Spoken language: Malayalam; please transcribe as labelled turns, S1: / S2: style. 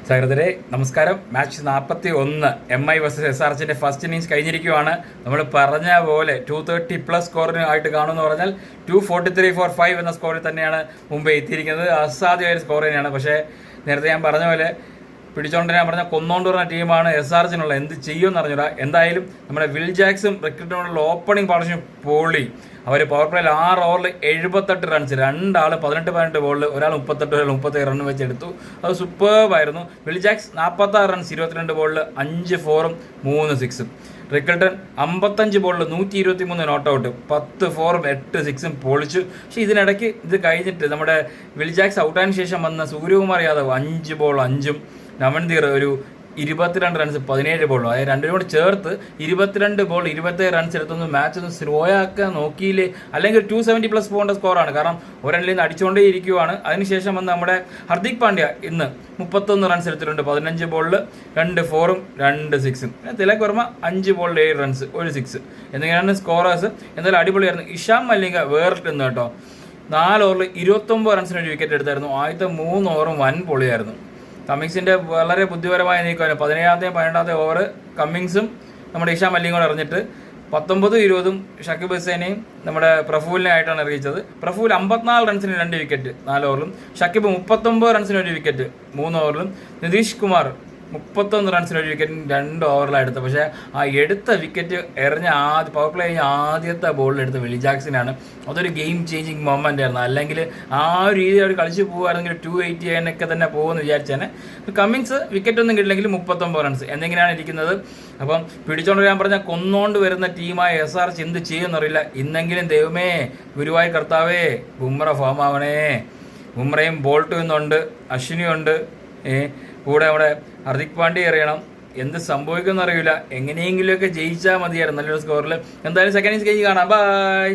S1: സഹൃദരെ നമസ്കാരം. മാച്ച് 41 MI vs SRHന്റെ ഫസ്റ്റ് ഇന്നിങ്സ് കഴിഞ്ഞിരിക്കുകയാണ്. നമ്മൾ പറഞ്ഞ പോലെ 230+ സ്കോറിന് ആയിട്ട് കാണുമെന്ന് പറഞ്ഞാൽ 243 for 5 എന്ന സ്കോറിൽ തന്നെയാണ് മുംബൈ എത്തിയിരിക്കുന്നത്. അസാധ്യമായ സ്കോർ തന്നെയാണ്. പക്ഷേ നേരത്തെ ഞാൻ പറഞ്ഞ പോലെ പിടിച്ചോണ്ട് ഞാൻ പറഞ്ഞ കൊന്നോണ്ട് പറഞ്ഞ ടീമാണ് SRHനുള്ള. എന്ത് ചെയ്യുമെന്ന് അറിഞ്ഞൂടാ. എന്തായാലും നമ്മുടെ വിൽ ജാക്സും റിക്കറ്റിനോടുള്ള ഓപ്പണിംഗ് പാർട്ണർഷിപ്പ് പൊളി. അവർ പവർ പ്ലേയിൽ 6 ഓവറിൽ 78 റൺസ്, രണ്ടാൾ 18 ബോളിൽ ഒരാൾ 38 ഒരാൾ 37 റൺ വെച്ചെടുത്തു. അത് സൂപ്പർബായിരുന്നു. വിൽ ജാക്സ് 46 റൺസ് 22 ബോളിൽ 5 4ഉം 3 6ഉം. റിക്കൽട്ടൺ 55 ബോളിൽ 123 നോട്ട് ഔട്ട്, 10 4ഉം 8 6ഉം പൊളിച്ചു. പക്ഷേ ഇതിനിടയ്ക്ക് ഇത് കഴിഞ്ഞിട്ട് നമ്മുടെ വിൽ ജാക്സ് ഔട്ടായതിനു ശേഷം വന്ന സൂര്യകുമാർ യാദവ് 5 ബോൾ 5ഉം, നവൻദീർ ഒരു 22 റൺസ് 17 ബോളും, അതായത് രണ്ടിനും കൂടി ചേർത്ത് 22 ബോൾ 27 റൺസ് എടുത്തൊന്ന് മാച്ച് ഒന്ന് സ്ലോ ആക്കാൻ നോക്കിയില്ലേ, അല്ലെങ്കിൽ 270+ പോകേണ്ട സ്കോറാണ്. കാരണം ഒരെണ്ണിൽ നിന്ന് അടിച്ചുകൊണ്ടേ ഇരിക്കുവാണ്. അതിനുശേഷം വന്ന് നമ്മുടെ ഹർദിക് പാണ്ഡ്യ ഇന്ന് 31 റൺസ് എടുത്തിട്ടുണ്ട്, 15 ബോളിൽ 2 4ഉം 2 6ഉം. തിലക് വർമ്മ 5 ബോളിൽ 7 റൺസ് 1 6. എന്നിങ്ങനെയാണ് സ്കോറേഴ്സ്. എന്തായാലും അടിപൊളിയായിരുന്നു. ഇഷാം മല്ലിക വേറിട്ടെന്ന് കേട്ടോ. 4 ഓവറിൽ 29 റൺസിന് ഒരു വിക്കറ്റ് എടുത്തായിരുന്നു. ആദ്യത്തെ 3 ഓവറും വൻ പൊളിയായിരുന്നു. കമ്മിങ്സിൻ്റെ വളരെ ബുദ്ധിപരമായ നീക്കമാണ്. 17ാമത്തെയും 12ാമത്തെ ഓവർ കമ്മിങ്സും നമ്മുടെ ഇഷാം മല്ലിയും കൂടെ എറിഞ്ഞിട്ട് 19 20ഉം ഷക്കീബ് ഹുസൈനെയും നമ്മുടെ പ്രഫുലിനെ ആയിട്ടാണ് എറിയിച്ചത്. പ്രഫുൽ 54 റൺസിന് 2 വിക്കറ്റ് 4 ഓവറിലും, ഷക്കീബ് 39 റൺസിന് 1 വിക്കറ്റ് 3 ഓവറിലും, നിതീഷ് കുമാർ 31 റൺസിന് 1 വിക്കറ്റ് 2 ഓവറിലാണ് എടുത്തത്. പക്ഷേ ആ എടുത്ത വിക്കറ്റ് എറിഞ്ഞ പവർ പ്ലേ കഴിഞ്ഞ ആദ്യത്തെ ബോളിൽ എടുത്ത വിൽ ജാക്സിനാണ്. അതൊരു ഗെയിം ചേഞ്ചിങ് മൊമെൻ്റ് ആയിരുന്നു. അല്ലെങ്കിൽ ആ ഒരു രീതി അവർ കളിച്ച് പോകുകയാണെങ്കിൽ 280 അതിനൊക്കെ തന്നെ പോകുമെന്ന് വിചാരിച്ചേനെ. കമ്മിങ്സ് വിക്കറ്റ് ഒന്നും കിട്ടില്ലെങ്കിൽ 39 റൺസ് എന്തെങ്കിലാണ് ഇരിക്കുന്നത്. അപ്പം പിടിച്ചോണ്ട് ഞാൻ പറഞ്ഞാൽ കൊന്നോണ്ട് വരുന്ന ടീമായ SRH എന്ത് ചെയ്യുമെന്നറിയില്ല. ഇന്നെങ്കിലും ദൈവമേ, ഗുരുവായ കർത്താവേ, ബുംറ ഫോം ആവണേ. ബുംറയും ബോൾട്ടും ഇന്നുണ്ട്, അശ്വിനിയുണ്ട്, കൂടെ നമ്മുടെ ഹർദിക് പാണ്ഡ്യ അറിയണം. എന്ത് സംഭവിക്കുമെന്ന് അറിയില്ല. എങ്ങനെയെങ്കിലുമൊക്കെ ജയിച്ചാൽ മതിയായിരുന്നു നല്ലൊരു സ്കോറിൽ. എന്തായാലും സെക്കൻഡ് ഇന്നിങ്സ് കഴിഞ്ഞ് കാണാം. ബൈ.